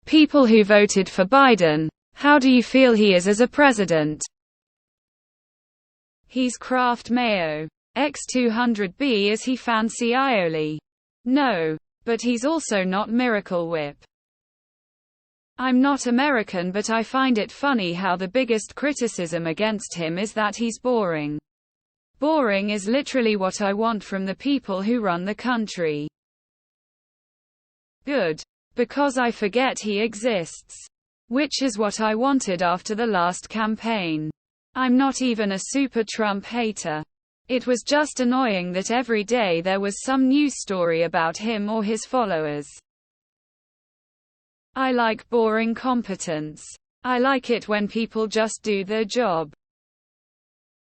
People who voted for Biden, how do you feel he is as a president? He's Kraft Mayo. X200B. Is he fancy aioli? No. But he's also not Miracle Whip. I'm not American, but I find it funny how the biggest criticism against him is that he's boring. Boring is literally what I want from the people who run the country. Good. Because I forget he exists. Which is what I wanted after the last campaign. I'm not even a super Trump hater. It was just annoying that every day there was some news story about him or his followers. I like boring competence. I like it when people just do their job.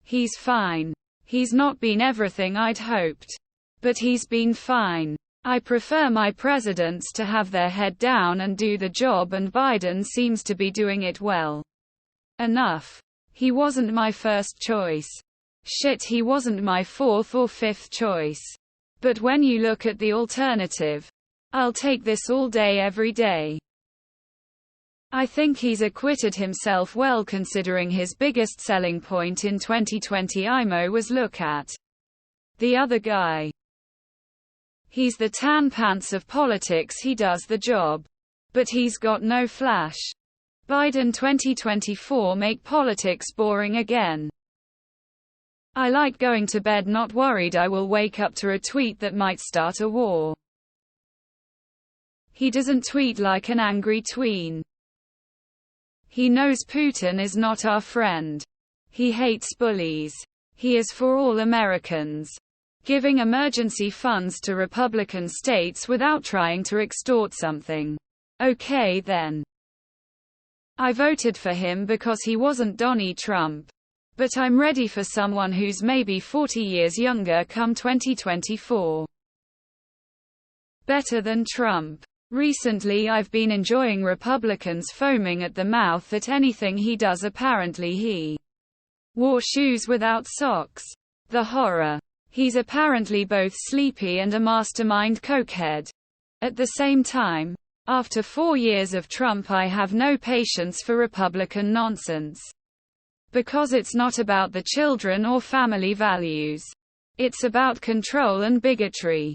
He's fine. He's not been everything I'd hoped. But he's been fine. I prefer my presidents to have their head down and do the job, and Biden seems to be doing it well enough. He wasn't my first choice. Shit, he wasn't my fourth or fifth choice. But when you look at the alternative, I'll take this all day every day. I think he's acquitted himself well, considering his biggest selling point in 2020 IMO was "look at the other guy." He's the tan pants of politics, he does the job. But he's got no flash. Biden 2024 make politics boring again. I like going to bed not worried I will wake up to a tweet that might start a war. He doesn't tweet like an angry tween. He knows Putin is not our friend. He hates bullies. He is for all Americans. Giving emergency funds to Republican states without trying to extort something. Okay then. I voted for him because he wasn't Donnie Trump. But I'm ready for someone who's maybe 40 years younger come 2024. Better than Trump. Recently I've been enjoying Republicans foaming at the mouth at anything he does. Apparently he wore shoes without socks. The horror. He's apparently both sleepy and a mastermind cokehead. At the same time, after 4 years of Trump, I have no patience for Republican nonsense. Because it's not about the children or family values. It's about control and bigotry.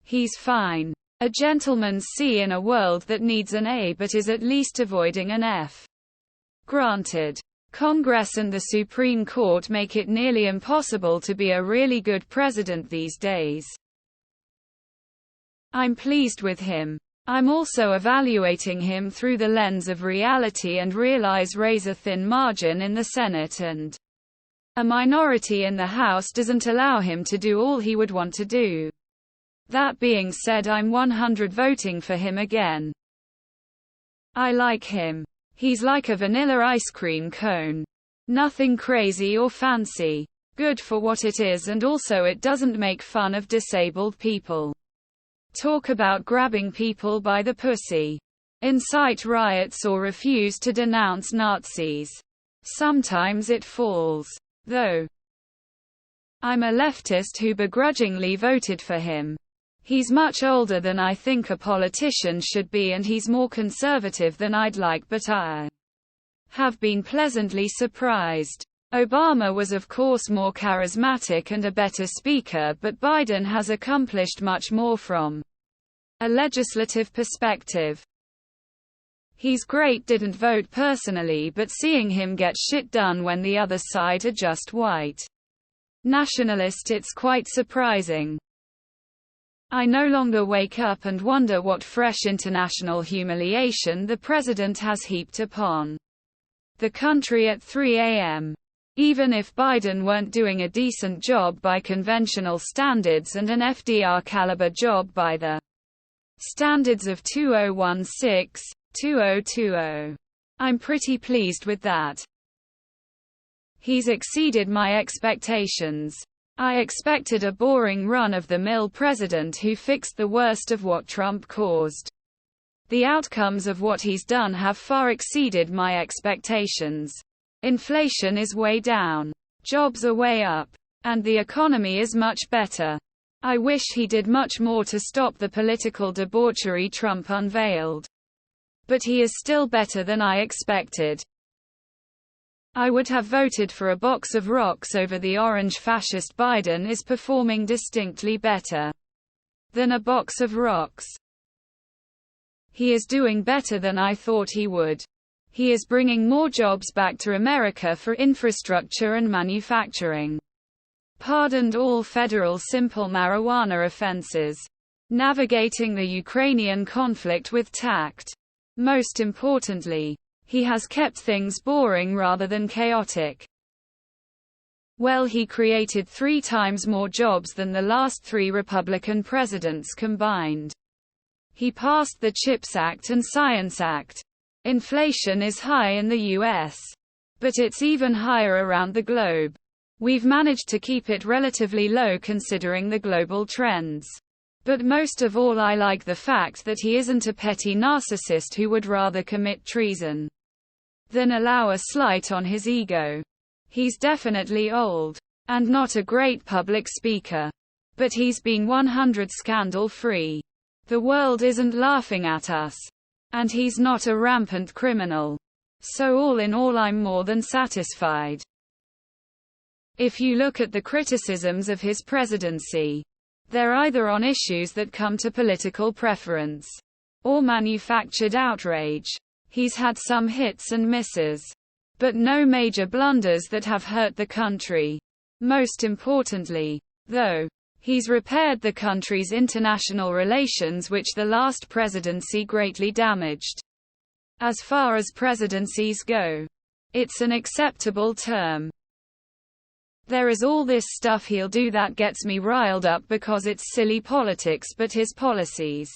He's fine. A gentleman's C in a world that needs an A but is at least avoiding an F. Granted. Congress and the Supreme Court make it nearly impossible to be a really good president these days. I'm pleased with him. I'm also evaluating him through the lens of reality and realize razor-thin margin in the Senate and a minority in the House doesn't allow him to do all he would want to do. That being said, I'm 100% voting for him again. I like him. He's like a vanilla ice cream cone. Nothing crazy or fancy. Good for what it is, and also it doesn't make fun of disabled people. Talk about grabbing people by the pussy. Incite riots or refuse to denounce Nazis. Sometimes it falls. Though. I'm a leftist who begrudgingly voted for him. He's much older than I think a politician should be, and he's more conservative than I'd like, but I have been pleasantly surprised. Obama was of course more charismatic and a better speaker, but Biden has accomplished much more from a legislative perspective. He's great. Didn't vote personally, but seeing him get shit done when the other side are just white nationalist, it's quite surprising. I no longer wake up and wonder what fresh international humiliation the president has heaped upon the country at 3 a.m. Even if Biden weren't doing a decent job by conventional standards and an FDR caliber job by the standards of 2016-2020. I'm pretty pleased with that. He's exceeded my expectations. I expected a boring run-of-the-mill president who fixed the worst of what Trump caused. The outcomes of what he's done have far exceeded my expectations. Inflation is way down. Jobs are way up. And the economy is much better. I wish he did much more to stop the political debauchery Trump unveiled. But he is still better than I expected. I would have voted for a box of rocks over the orange fascist. Biden is performing distinctly better than a box of rocks. He is doing better than I thought he would. He is bringing more jobs back to America for infrastructure and manufacturing. Pardoned all federal simple marijuana offenses. Navigating the Ukrainian conflict with tact. Most importantly, he has kept things boring rather than chaotic. Well, he created 3 times more jobs than the last 3 Republican presidents combined. He passed the CHIPS Act and Science Act. Inflation is high in the US. But it's even higher around the globe. We've managed to keep it relatively low considering the global trends. But most of all, I like the fact that he isn't a petty narcissist who would rather commit treason than allow a slight on his ego. He's definitely old. And not a great public speaker. But he's been 100% scandal-free. The world isn't laughing at us. And he's not a rampant criminal. So all in all, I'm more than satisfied. If you look at the criticisms of his presidency, they're either on issues that come to political preference or manufactured outrage. He's had some hits and misses, but no major blunders that have hurt the country. Most importantly, though, he's repaired the country's international relations, which the last presidency greatly damaged. As far as presidencies go, it's an acceptable term. There is all this stuff he'll do that gets me riled up because it's silly politics, but his policies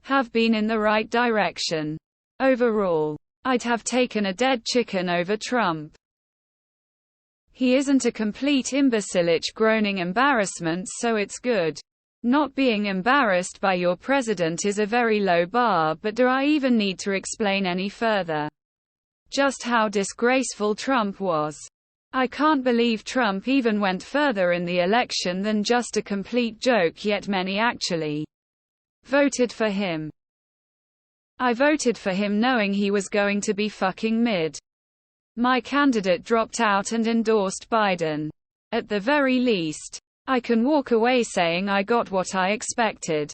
have been in the right direction. Overall, I'd have taken a dead chicken over Trump. He isn't a complete imbecilic groaning embarrassment, so it's good. Not being embarrassed by your president is a very low bar, but do I even need to explain any further just how disgraceful Trump was? I can't believe Trump even went further in the election than just a complete joke, yet many actually voted for him. I voted for him knowing he was going to be fucking mid. My candidate dropped out and endorsed Biden. At the very least, I can walk away saying I got what I expected.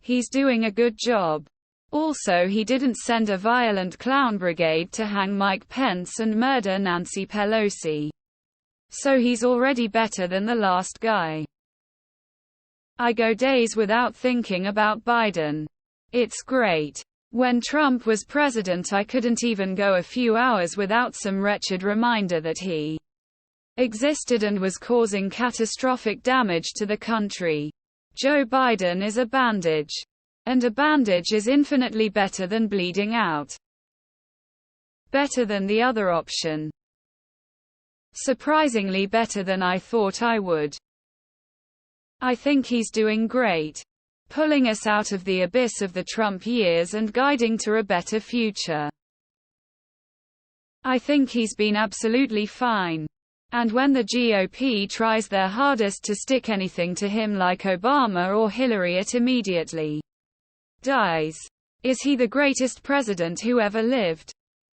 He's doing a good job. Also, he didn't send a violent clown brigade to hang Mike Pence and murder Nancy Pelosi. So he's already better than the last guy. I go days without thinking about Biden. It's great. When Trump was president, I couldn't even go a few hours without some wretched reminder that he existed and was causing catastrophic damage to the country. Joe Biden is a bandage. And a bandage is infinitely better than bleeding out. Better than the other option. Surprisingly better than I thought I would. I think he's doing great. Pulling us out of the abyss of the Trump years and guiding to a better future. I think he's been absolutely fine. And when the GOP tries their hardest to stick anything to him like Obama or Hillary, it immediately dies. Is he the greatest president who ever lived?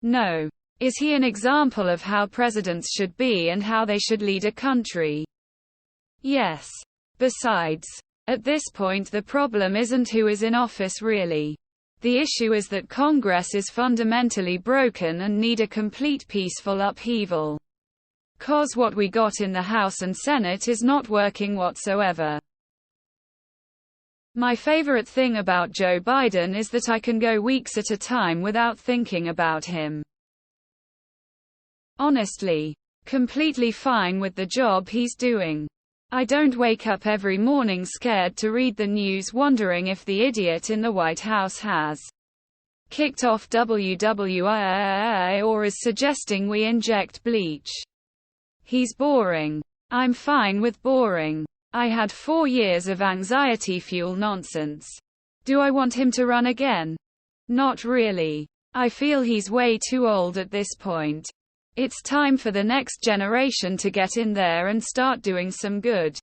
No. Is he an example of how presidents should be and how they should lead a country? Yes. Besides, at this point the problem isn't who is in office really. The issue is that Congress is fundamentally broken and need a complete peaceful upheaval. 'Cause what we got in the House and Senate is not working whatsoever. My favorite thing about Joe Biden is that I can go weeks at a time without thinking about him. Honestly, completely fine with the job he's doing. I don't wake up every morning scared to read the news wondering if the idiot in the White House has kicked off WWII or is suggesting we inject bleach. He's boring. I'm fine with boring. I had 4 years of anxiety fuel nonsense. Do I want him to run again? Not really. I feel he's way too old at this point. It's time for the next generation to get in there and start doing some good.